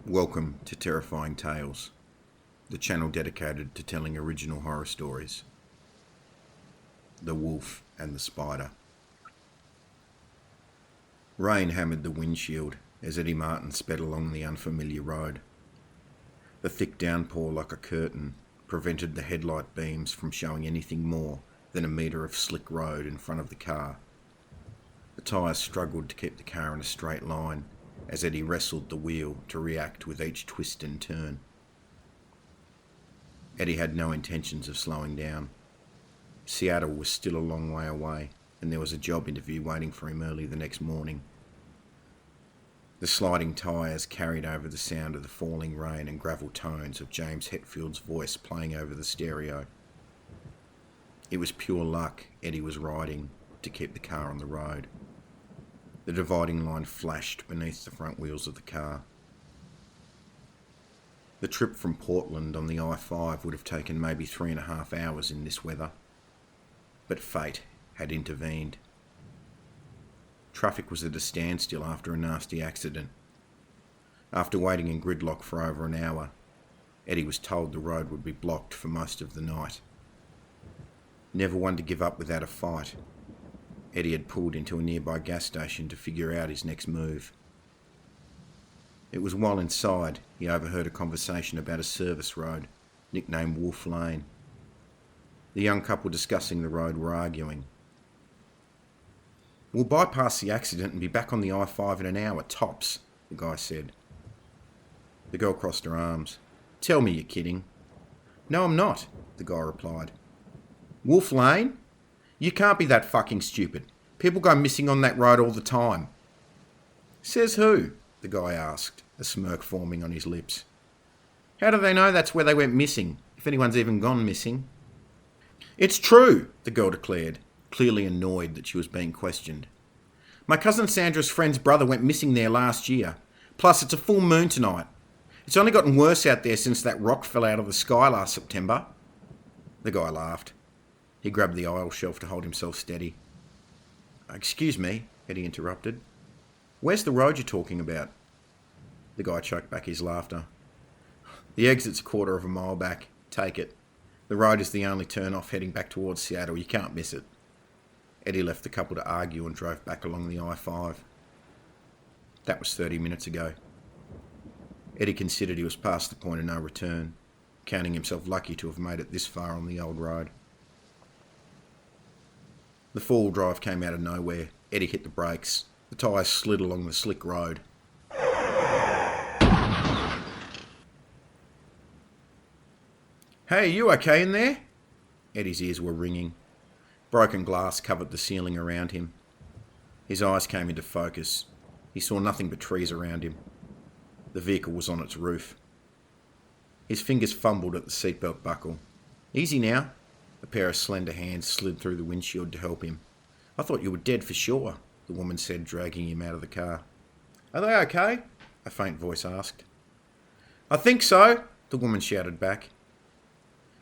Welcome to Terrifying Tales, the channel dedicated to telling original horror stories. The Wolf and the Spider. Rain hammered the windshield as Eddie Martin sped along the unfamiliar road. The thick downpour, like a curtain, prevented the headlight beams from showing anything more than a metre of slick road in front of the car. The tyres struggled to keep the car in a straight line as Eddie wrestled the wheel to react with each twist and turn. Eddie had no intentions of slowing down. Seattle was still a long way away, and there was a job interview waiting for him early the next morning. The sliding tyres carried over the sound of the falling rain and gravel tones of James Hetfield's voice playing over the stereo. It was pure luck Eddie was riding to keep the car on the road. The dividing line flashed beneath the front wheels of the car. The trip from Portland on the I-5 would have taken maybe 3.5 hours in this weather, but fate had intervened. Traffic was at a standstill after a nasty accident. After waiting in gridlock for over an hour, Eddie was told the road would be blocked for most of the night. Never one to give up without a fight, Eddie had pulled into a nearby gas station to figure out his next move. It was while inside he overheard a conversation about a service road, nicknamed Wolf Lane. The young couple discussing the road were arguing. "We'll bypass the accident and be back on the I-5 in an hour, tops," the guy said. The girl crossed her arms. "Tell me you're kidding." "No, I'm not," the guy replied. "Wolf Lane? You can't be that fucking stupid. People go missing on that road all the time." "Says who?" the guy asked, a smirk forming on his lips. "How do they know that's where they went missing, if anyone's even gone missing?" "It's true," the girl declared, clearly annoyed that she was being questioned. "My cousin Sandra's friend's brother went missing there last year. Plus, it's a full moon tonight. It's only gotten worse out there since that rock fell out of the sky last September." The guy laughed. He grabbed the aisle shelf to hold himself steady. "Excuse me," Eddie interrupted. "Where's the road you're talking about?" The guy choked back his laughter. "The exit's 1/4 mile back. Take it. The road is the only turn-off heading back towards Seattle. You can't miss it." Eddie left the couple to argue and drove back along the I-5. That was 30 minutes ago. Eddie considered he was past the point of no return, counting himself lucky to have made it this far on the old road. The four-wheel drive came out of nowhere. Eddie hit the brakes. The tyres slid along the slick road. "Hey, you okay in there?" Eddie's ears were ringing. Broken glass covered the ceiling around him. His eyes came into focus. He saw nothing but trees around him. The vehicle was on its roof. His fingers fumbled at the seatbelt buckle. "Easy now." A pair of slender hands slid through the windshield to help him. "I thought you were dead for sure," the woman said, dragging him out of the car. "Are they okay?" a faint voice asked. "I think so," the woman shouted back.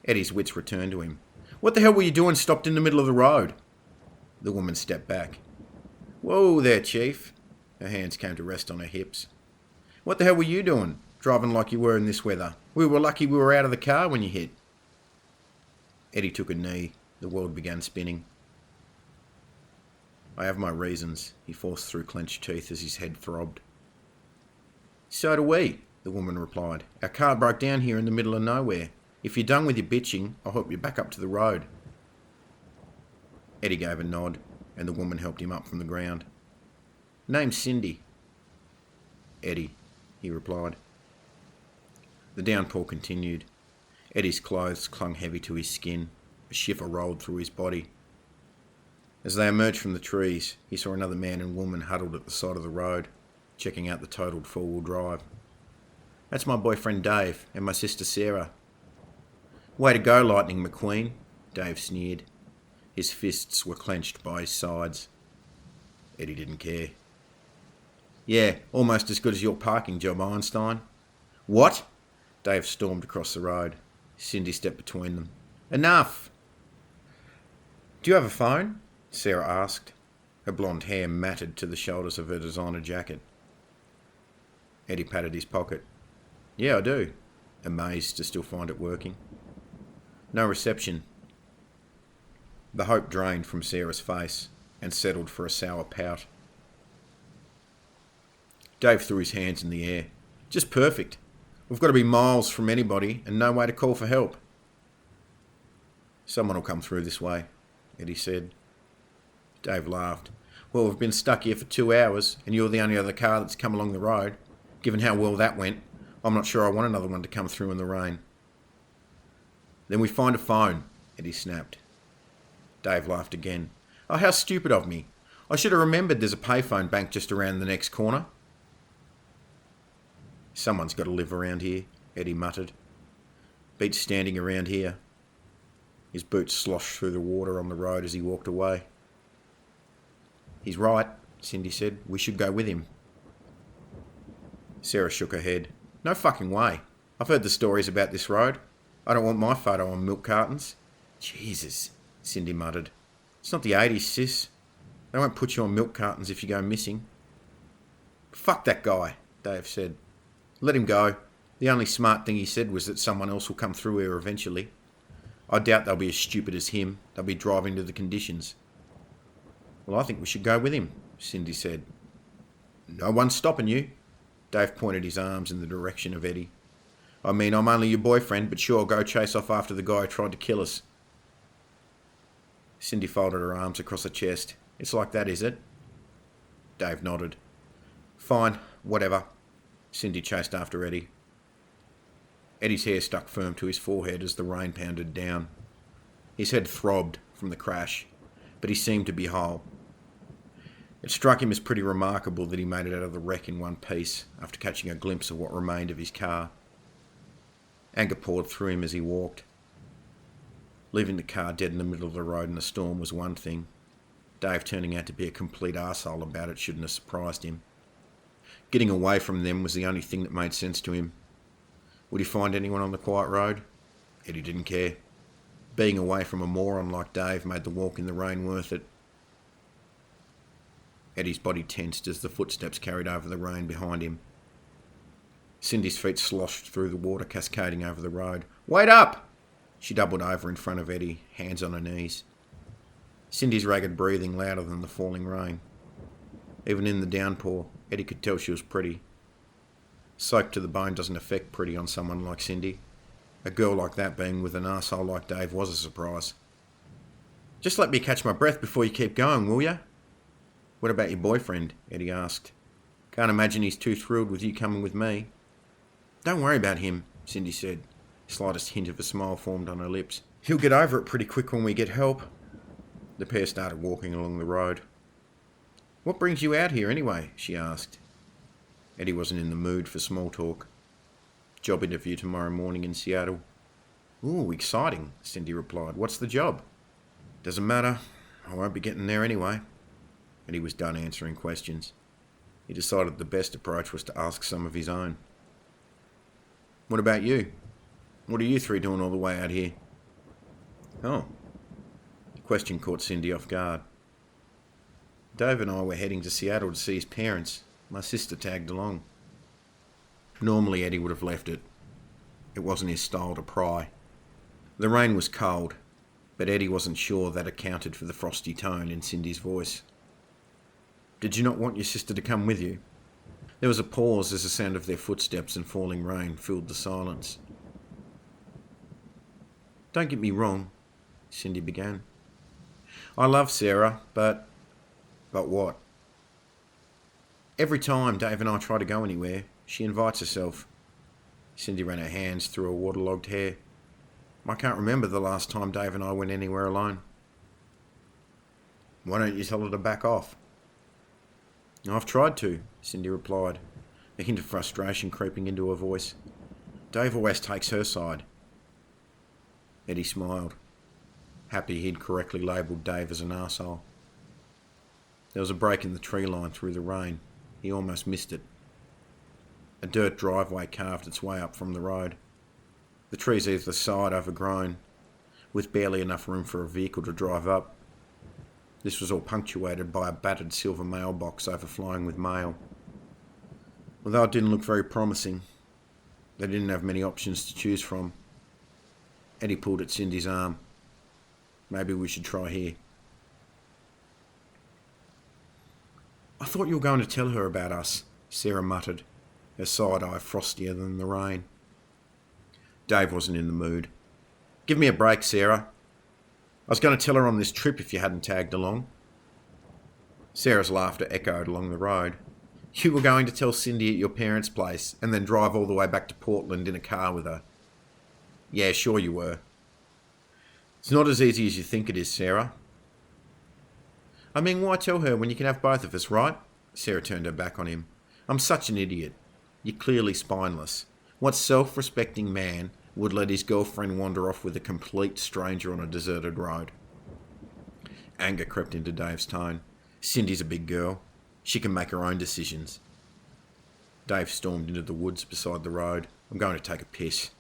Eddie's wits returned to him. "What the hell were you doing stopped in the middle of the road?" The woman stepped back. "Whoa there, Chief." Her hands came to rest on her hips. "What the hell were you doing, driving like you were in this weather? We were lucky we were out of the car when you hit." Eddie took a knee. The world began spinning. "I have my reasons," he forced through clenched teeth as his head throbbed. "So do we," the woman replied. "Our car broke down here in the middle of nowhere. If you're done with your bitching, I'll help you back up to the road." Eddie gave a nod, and the woman helped him up from the ground. "Name's Cindy." "Eddie," he replied. The downpour continued. Eddie's clothes clung heavy to his skin. A shiver rolled through his body. As they emerged from the trees, he saw another man and woman huddled at the side of the road, checking out the totaled four-wheel drive. "That's my boyfriend Dave and my sister Sarah." "Way to go, Lightning McQueen," Dave sneered. His fists were clenched by his sides. Eddie didn't care. "Yeah, almost as good as your parking job, Einstein." "What?" Dave stormed across the road. Cindy stepped between them. "Enough!" "Do you have a phone?" Sarah asked. Her blonde hair matted to the shoulders of her designer jacket. Eddie patted his pocket. Yeah, I do. Amazed to still find it working. No reception. The hope drained from Sarah's face and settled for a sour pout. Dave threw his hands in the air. Just perfect. We've got to be miles from anybody and no way to call for help. Someone will come through this way, Eddie said. Dave laughed. Well, we've been stuck here for 2 hours and you're the only other car that's come along the road. Given how well that went, I'm not sure I want another one to come through in the rain. Then we find a phone, Eddie snapped. Dave laughed again. Oh, how stupid of me. I should have remembered there's a payphone bank just around the next corner. Someone's got to live around here, Eddie muttered. Beats standing around here. His boots sloshed through the water on the road as he walked away. He's right, Cindy said. We should go with him. Sarah shook her head. No fucking way. I've heard the stories about this road. I don't want my photo on milk cartons. Jesus, Cindy muttered. It's not the 80s, sis. They won't put you on milk cartons if you go missing. Fuck that guy, Dave said. Let him go. The only smart thing he said was that someone else will come through here eventually. I doubt they'll be as stupid as him. They'll be driving to the conditions. Well, I think we should go with him, Cindy said. No one's stopping you. Dave pointed his arms in the direction of Eddie. I mean, I'm only your boyfriend, but sure, go chase off after the guy who tried to kill us. Cindy folded her arms across her chest. It's like that, is it? Dave nodded. Fine, whatever. Cindy chased after Eddie. Eddie's hair stuck firm to his forehead as the rain pounded down. His head throbbed from the crash, but he seemed to be whole. It struck him as pretty remarkable that he made it out of the wreck in one piece after catching a glimpse of what remained of his car. Anger poured through him as he walked. Leaving the car dead in the middle of the road in a storm was one thing. Dave turning out to be a complete arsehole about it shouldn't have surprised him. Getting away from them was the only thing that made sense to him. Would he find anyone on the quiet road? Eddie didn't care. Being away from a moron like Dave made the walk in the rain worth it. Eddie's body tensed as the footsteps carried over the rain behind him. Cindy's feet sloshed through the water cascading over the road. Wait up! She doubled over in front of Eddie, hands on her knees. Cindy's ragged breathing louder than the falling rain. Even in the downpour, Eddie could tell she was pretty. Soaked to the bone doesn't affect pretty on someone like Cindy. A girl like that being with an arsehole like Dave was a surprise. Just let me catch my breath before you keep going, will ya? What about your boyfriend? Eddie asked. Can't imagine he's too thrilled with you coming with me. Don't worry about him, Cindy said. Slightest hint of a smile formed on her lips. He'll get over it pretty quick when we get help. The pair started walking along the road. What brings you out here anyway? She asked. Eddie wasn't in the mood for small talk. Job interview tomorrow morning in Seattle. Ooh, exciting, Cindy replied. What's the job? Doesn't matter. I won't be getting there anyway. Eddie was done answering questions. He decided the best approach was to ask some of his own. What about you? What are you three doing all the way out here? Oh. The question caught Cindy off guard. Dave and I were heading to Seattle to see his parents. My sister tagged along. Normally Eddie would have left it. It wasn't his style to pry. The rain was cold, but Eddie wasn't sure that accounted for the frosty tone in Cindy's voice. Did you not want your sister to come with you? There was a pause as the sound of their footsteps and falling rain filled the silence. Don't get me wrong, Cindy began. I love Sarah, but... But what? Every time Dave and I try to go anywhere, she invites herself. Cindy ran her hands through her waterlogged hair. I can't remember the last time Dave and I went anywhere alone. Why don't you tell her to back off? I've tried to, Cindy replied, a hint of frustration creeping into her voice. Dave always takes her side. Eddie smiled, happy he'd correctly labelled Dave as an arsehole. There was a break in the tree line through the rain. He almost missed it. A dirt driveway carved its way up from the road. The trees either side overgrown, with barely enough room for a vehicle to drive up. This was all punctuated by a battered silver mailbox overflowing with mail. Although it didn't look very promising, They didn't have many options to choose from. Eddie pulled at Cindy's arm. Maybe we should try here. I thought you were going to tell her about us, Sarah muttered, her side eye frostier than the rain. Dave wasn't in the mood. Give me a break, Sarah. I was going to tell her on this trip if you hadn't tagged along. Sarah's laughter echoed along the road. You were going to tell Cindy at your parents' place and then drive all the way back to Portland in a car with her. Yeah, sure you were. It's not as easy as you think it is, Sarah. I mean, why tell her when you can have both of us, right? Sarah turned her back on him. I'm such an idiot. You're clearly spineless. What self-respecting man would let his girlfriend wander off with a complete stranger on a deserted road? Anger crept into Dave's tone. Cindy's a big girl. She can make her own decisions. Dave stormed into the woods beside the road. I'm going to take a piss.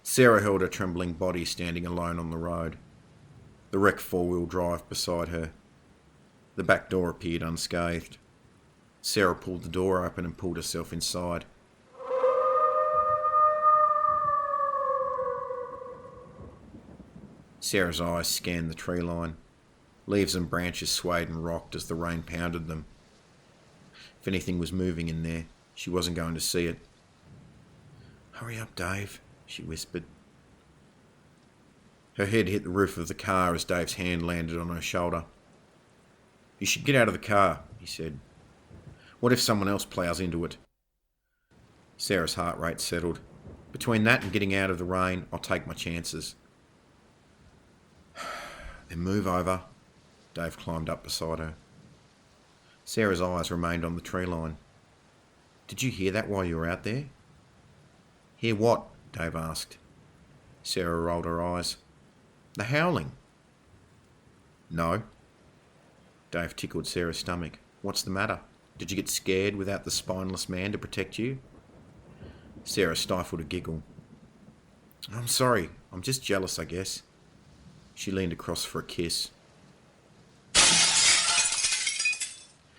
Sarah held her trembling body standing alone on the road. The wrecked four-wheel drive beside her. The back door appeared unscathed. Sarah pulled the door open and pulled herself inside. Sarah's eyes scanned the tree line. Leaves and branches swayed and rocked as the rain pounded them. If anything was moving in there, she wasn't going to see it. Hurry up, Dave, she whispered. Her head hit the roof of the car as Dave's hand landed on her shoulder. You should get out of the car, he said. What if someone else ploughs into it? Sarah's heart rate settled. Between that and getting out of the rain, I'll take my chances. Then move over. Dave climbed up beside her. Sarah's eyes remained on the tree line. Did you hear that while you were out there? Hear what? Dave asked. Sarah rolled her eyes. The howling. No. Dave tickled Sarah's stomach. What's the matter? Did you get scared without the spineless man to protect you? Sarah stifled a giggle. I'm sorry. I'm just jealous, I guess. She leaned across for a kiss.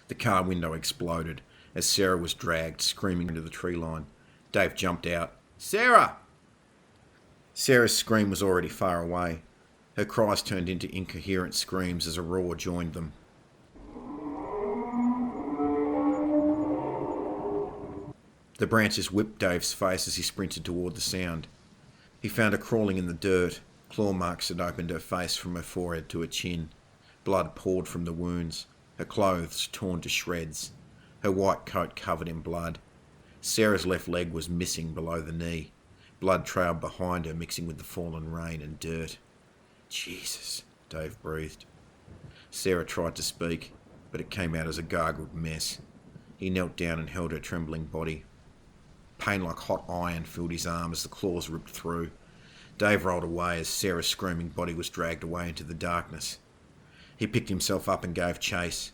The car window exploded as Sarah was dragged, screaming into the tree line. Dave jumped out. Sarah! Sarah's scream was already far away. Her cries turned into incoherent screams as a roar joined them. The branches whipped Dave's face as he sprinted toward the sound. He found her crawling in the dirt. Claw marks had opened her face from her forehead to her chin. Blood poured from the wounds. Her clothes torn to shreds. Her white coat covered in blood. Sarah's left leg was missing below the knee. Blood trailed behind her, mixing with the fallen rain and dirt. Jesus, Dave breathed. Sarah tried to speak, but it came out as a gargled mess. He knelt down and held her trembling body. Pain like hot iron filled his arm as the claws ripped through. Dave rolled away as Sarah's screaming body was dragged away into the darkness. He picked himself up and gave chase.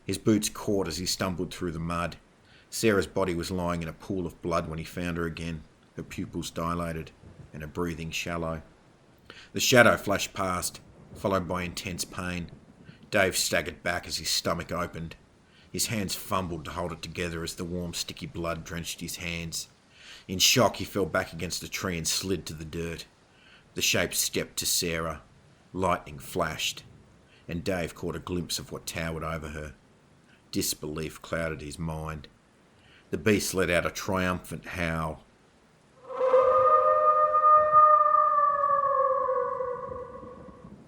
His boots caught as he stumbled through the mud. Sarah's body was lying in a pool of blood when he found her again, her pupils dilated and her breathing shallow. The shadow flashed past, followed by intense pain. Dave staggered back as his stomach opened. His hands fumbled to hold it together as the warm, sticky blood drenched his hands. In shock, he fell back against a tree and slid to the dirt. The shape stepped to Sarah. Lightning flashed, and Dave caught a glimpse of what towered over her. Disbelief clouded his mind. The beast let out a triumphant howl.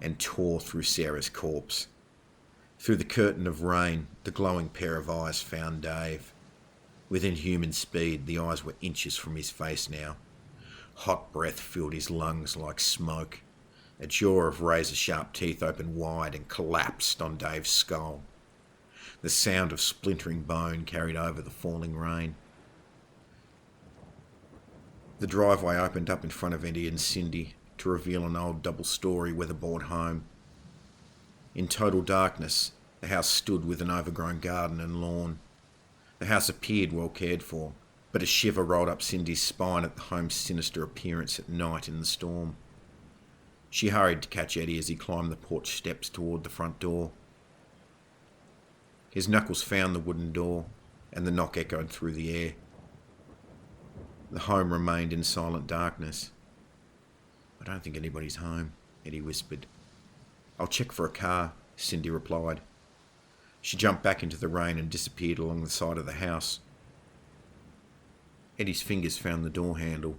And tore through Sarah's corpse. Through the curtain of rain, the glowing pair of eyes found Dave. With inhuman speed, the eyes were inches from his face now. Hot breath filled his lungs like smoke. A jaw of razor-sharp teeth opened wide and collapsed on Dave's skull. The sound of splintering bone carried over the falling rain. The driveway opened up in front of Eddie and Cindy to reveal an old double-storey weatherboard home. In total darkness, the house stood with an overgrown garden and lawn. The house appeared well cared for, but a shiver rolled up Cindy's spine at the home's sinister appearance at night in the storm. She hurried to catch Eddie as he climbed the porch steps toward the front door. His knuckles found the wooden door, and the knock echoed through the air. The home remained in silent darkness. "I don't think anybody's home," Eddie whispered. "I'll check for a car," Cindy replied. She jumped back into the rain and disappeared along the side of the house. Eddie's fingers found the door handle.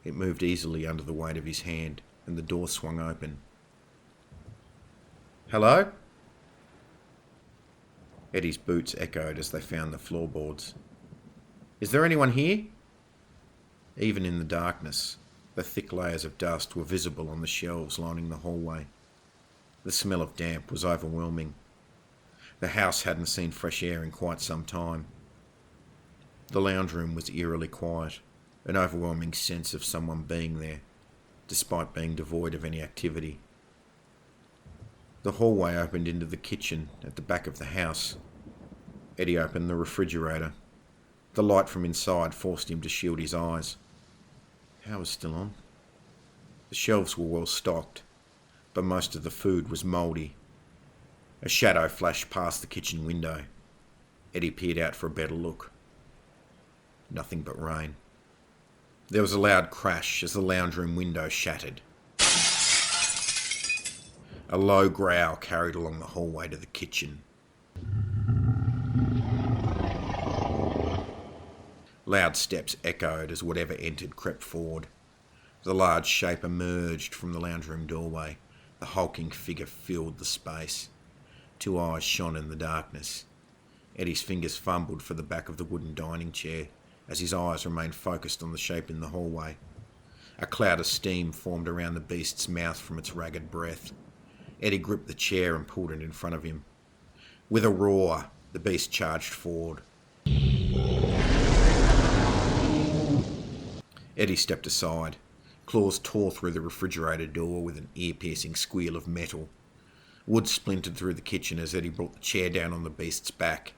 It moved easily under the weight of his hand, and the door swung open. "Hello?" Eddie's boots echoed as they found the floorboards. "Is there anyone here?" Even in the darkness, the thick layers of dust were visible on the shelves lining the hallway. The smell of damp was overwhelming. The house hadn't seen fresh air in quite some time. The lounge room was eerily quiet, an overwhelming sense of someone being there, despite being devoid of any activity. The hallway opened into the kitchen at the back of the house. Eddie opened the refrigerator. The light from inside forced him to shield his eyes. Power was still on. The shelves were well stocked, but most of the food was mouldy. A shadow flashed past the kitchen window. Eddie peered out for a better look. Nothing but rain. There was a loud crash as the lounge room window shattered. A low growl carried along the hallway to the kitchen. Loud steps echoed as whatever entered crept forward. The large shape emerged from the lounge room doorway. The hulking figure filled the space. Two eyes shone in the darkness. Eddie's fingers fumbled for the back of the wooden dining chair as his eyes remained focused on the shape in the hallway. A cloud of steam formed around the beast's mouth from its ragged breath. Eddie gripped the chair and pulled it in front of him. With a roar, the beast charged forward. Eddie stepped aside. Claws tore through the refrigerator door with an ear-piercing squeal of metal. Wood splintered through the kitchen as Eddie brought the chair down on the beast's back.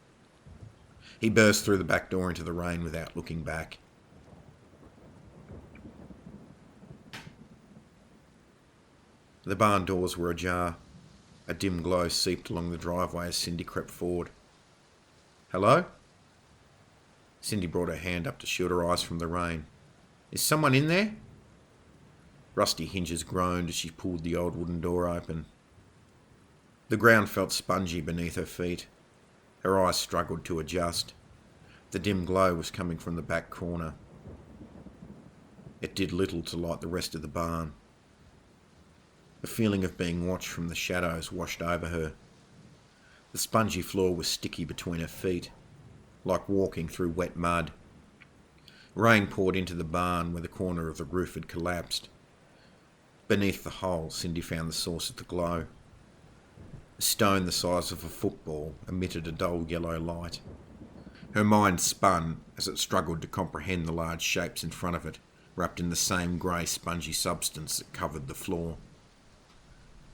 He burst through the back door into the rain without looking back. The barn doors were ajar. A dim glow seeped along the driveway as Cindy crept forward. "Hello?" Cindy brought her hand up to shield her eyes from the rain. "Is someone in there?" Rusty hinges groaned as she pulled the old wooden door open. The ground felt spongy beneath her feet. Her eyes struggled to adjust. The dim glow was coming from the back corner. It did little to light the rest of the barn. A feeling of being watched from the shadows washed over her. The spongy floor was sticky between her feet, like walking through wet mud. Rain poured into the barn where the corner of the roof had collapsed. Beneath the hole, Cindy found the source of the glow. A stone the size of a football emitted a dull yellow light. Her mind spun as it struggled to comprehend the large shapes in front of it, wrapped in the same grey spongy substance that covered the floor.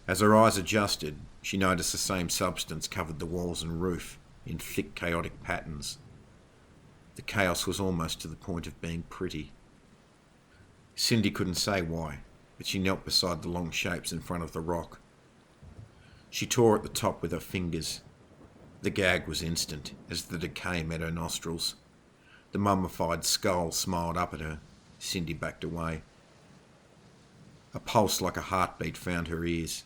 As her eyes adjusted, she noticed the same substance covered the walls and roof in thick, chaotic patterns. The chaos was almost to the point of being pretty. Cindy couldn't say why, but she knelt beside the long shapes in front of the rock. She tore at the top with her fingers. The gag was instant as the decay met her nostrils. The mummified skull smiled up at her. Cindy backed away. A pulse like a heartbeat found her ears.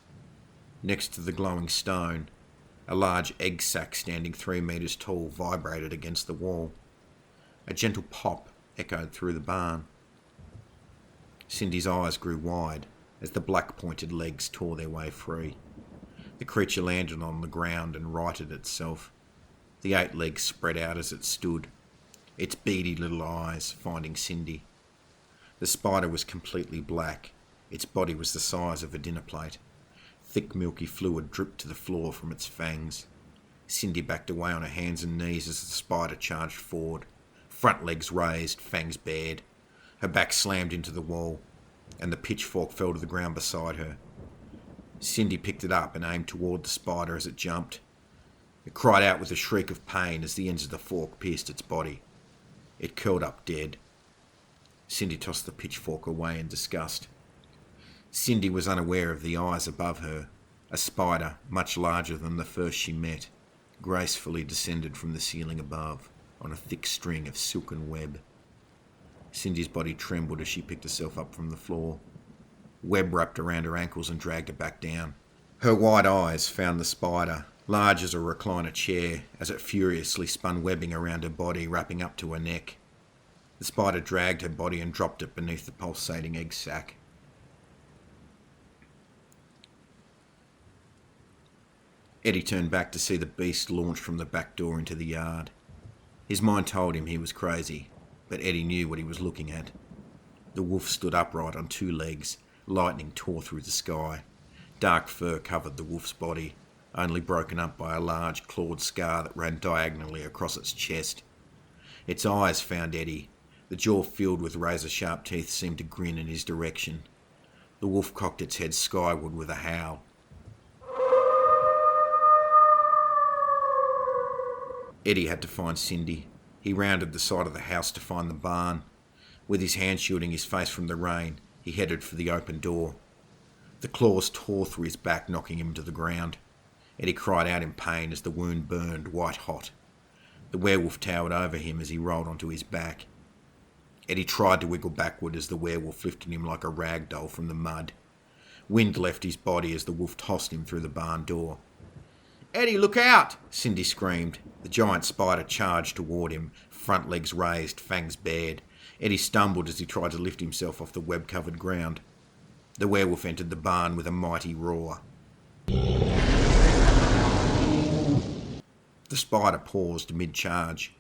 Next to the glowing stone, a large egg sack standing 3 metres tall vibrated against the wall. A gentle pop echoed through the barn. Cindy's eyes grew wide as the black-pointed legs tore their way free. The creature landed on the ground and righted itself. The 8 legs spread out as it stood, its beady little eyes finding Cindy. The spider was completely black. Its body was the size of a dinner plate. Thick milky fluid dripped to the floor from its fangs. Cindy backed away on her hands and knees as the spider charged forward. Front legs raised, fangs bared. Her back slammed into the wall, and the pitchfork fell to the ground beside her. Cindy picked it up and aimed toward the spider as it jumped. It cried out with a shriek of pain as the ends of the fork pierced its body. It curled up dead. Cindy tossed the pitchfork away in disgust. Cindy was unaware of the eyes above her. A spider, much larger than the first she met, gracefully descended from the ceiling above on a thick string of silken web. Cindy's body trembled as she picked herself up from the floor. Web wrapped around her ankles and dragged her back down. Her wide eyes found the spider, large as a recliner chair, as it furiously spun webbing around her body, wrapping up to her neck. The spider dragged her body and dropped it beneath the pulsating egg sac. Eddie turned back to see the beast launched from the back door into the yard. His mind told him he was crazy, but Eddie knew what he was looking at. The wolf stood upright on two legs. Lightning tore through the sky. Dark fur covered the wolf's body, only broken up by a large clawed scar that ran diagonally across its chest. Its eyes found Eddie. The jaw filled with razor-sharp teeth seemed to grin in his direction. The wolf cocked its head skyward with a howl. Eddie had to find Cindy. He rounded the side of the house to find the barn. With his hand shielding his face from the rain, he headed for the open door. The claws tore through his back, knocking him to the ground. Eddie cried out in pain as the wound burned white hot. The werewolf towered over him as he rolled onto his back. Eddie tried to wiggle backward as the werewolf lifted him like a rag doll from the mud. Wind left his body as the wolf tossed him through the barn door. "Eddie, look out!" Cindy screamed. The giant spider charged toward him, front legs raised, fangs bared. Eddie stumbled as he tried to lift himself off the web-covered ground. The werewolf entered the barn with a mighty roar. The spider paused mid-charge.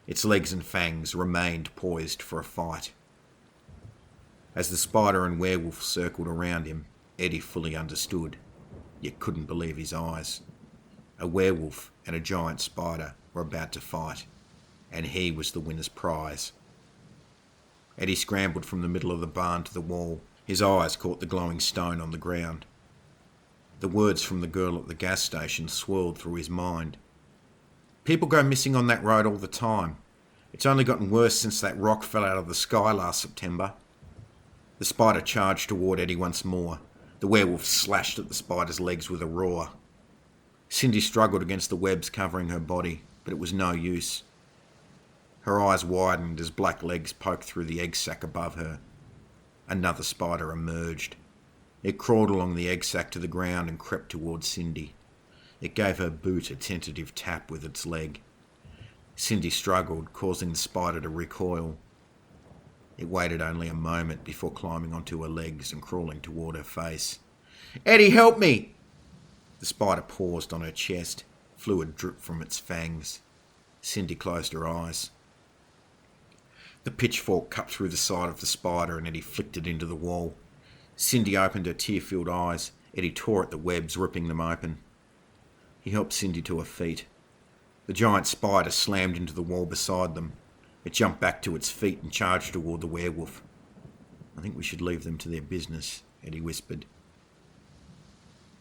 Its legs and fangs remained poised for a fight. As the spider and werewolf circled around him, Eddie fully understood, yet couldn't believe his eyes. A werewolf and a giant spider were about to fight, and he was the winner's prize. Eddie scrambled from the middle of the barn to the wall. His eyes caught the glowing stone on the ground. The words from the girl at the gas station swirled through his mind. "People go missing on that road all the time. It's only gotten worse since that rock fell out of the sky last September." The spider charged toward Eddie once more. The werewolf slashed at the spider's legs with a roar. Cindy struggled against the webs covering her body, but it was no use. Her eyes widened as black legs poked through the egg sac above her. Another spider emerged. It crawled along the egg sac to the ground and crept towards Cindy. It gave her boot a tentative tap with its leg. Cindy struggled, causing the spider to recoil. It waited only a moment before climbing onto her legs and crawling toward her face. "Eddie, help me!" The spider paused on her chest. Fluid dripped from its fangs. Cindy closed her eyes. The pitchfork cut through the side of the spider and Eddie flicked it into the wall. Cindy opened her tear-filled eyes. Eddie tore at the webs, ripping them open. He helped Cindy to her feet. The giant spider slammed into the wall beside them. It jumped back to its feet and charged toward the werewolf. "I think we should leave them to their business," Eddie whispered.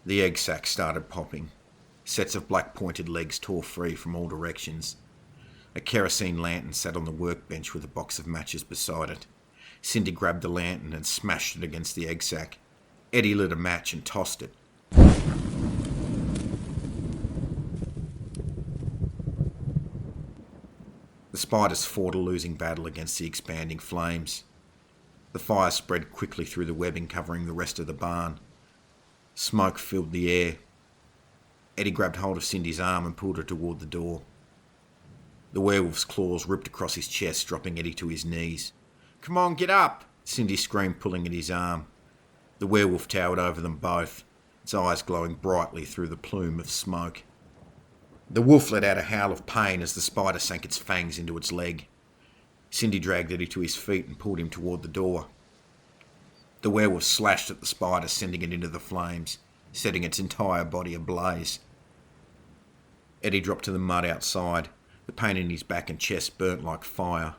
The egg sac started popping. Sets of black pointed legs tore free from all directions. A kerosene lantern sat on the workbench with a box of matches beside it. Cindy grabbed the lantern and smashed it against the egg sac. Eddie lit a match and tossed it. The spiders fought a losing battle against the expanding flames. The fire spread quickly through the webbing covering the rest of the barn. Smoke filled the air. Eddie grabbed hold of Cindy's arm and pulled her toward the door. The werewolf's claws ripped across his chest, dropping Eddie to his knees. "Come on, get up!" Cindy screamed, pulling at his arm. The werewolf towered over them both, its eyes glowing brightly through the plume of smoke. The wolf let out a howl of pain as the spider sank its fangs into its leg. Cindy dragged Eddie to his feet and pulled him toward the door. The werewolf slashed at the spider, sending it into the flames, setting its entire body ablaze. Eddie dropped to the mud outside. The pain in his back and chest burnt like fire.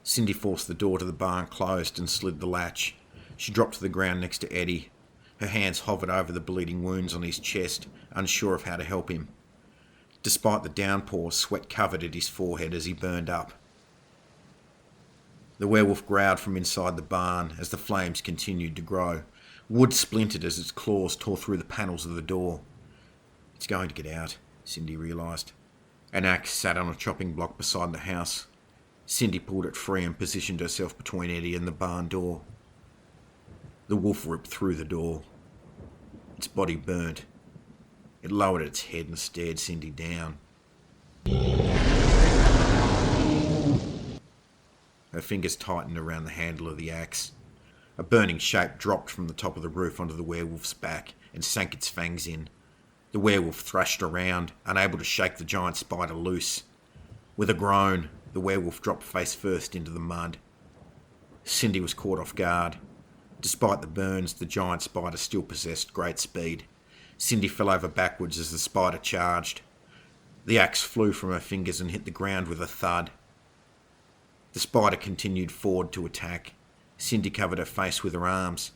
Cindy forced the door to the barn closed and slid the latch. She dropped to the ground next to Eddie. Her hands hovered over the bleeding wounds on his chest, unsure of how to help him. Despite the downpour, sweat covered at his forehead as he burned up. The werewolf growled from inside the barn as the flames continued to grow. Wood splintered as its claws tore through the panels of the door. "It's going to get out," Cindy realised. An axe sat on a chopping block beside the house. Cindy pulled it free and positioned herself between Eddie and the barn door. The wolf ripped through the door. Its body burnt. It lowered its head and stared Cindy down. Her fingers tightened around the handle of the axe. A burning shape dropped from the top of the roof onto the werewolf's back and sank its fangs in. The werewolf thrashed around, unable to shake the giant spider loose. With a groan, the werewolf dropped face first into the mud. Cindy was caught off guard. Despite the burns, the giant spider still possessed great speed. Cindy fell over backwards as the spider charged. The axe flew from her fingers and hit the ground with a thud. The spider continued forward to attack. Cindy covered her face with her arms.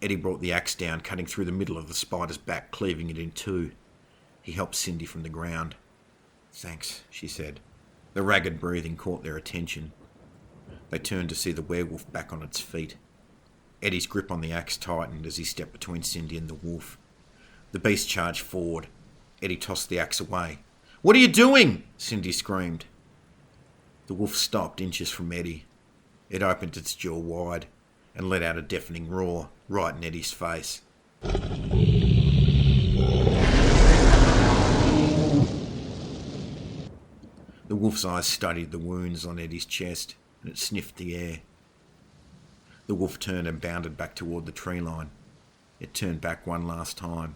Eddie brought the axe down, cutting through the middle of the spider's back, cleaving it in two. He helped Cindy from the ground. "Thanks," she said. The ragged breathing caught their attention. They turned to see the werewolf back on its feet. Eddie's grip on the axe tightened as he stepped between Cindy and the wolf. The beast charged forward. Eddie tossed the axe away. "What are you doing?" Cindy screamed. The wolf stopped inches from Eddie. It opened its jaw wide and let out a deafening roar right in Eddie's face. The wolf's eyes studied the wounds on Eddie's chest, and it sniffed the air. The wolf turned and bounded back toward the tree line. It turned back one last time.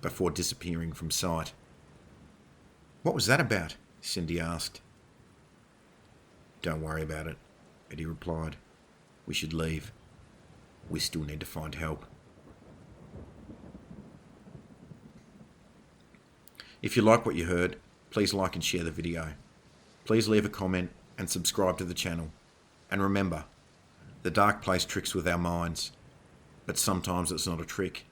Before disappearing from sight. "What was that about?" Cindy asked. "Don't worry about it," Eddie replied. "We should leave. We still need to find help." If you like what you heard, please like and share the video. Please leave a comment and subscribe to the channel. And remember, the dark plays tricks with our minds, but sometimes it's not a trick.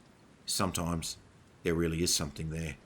Sometimes there really is something there.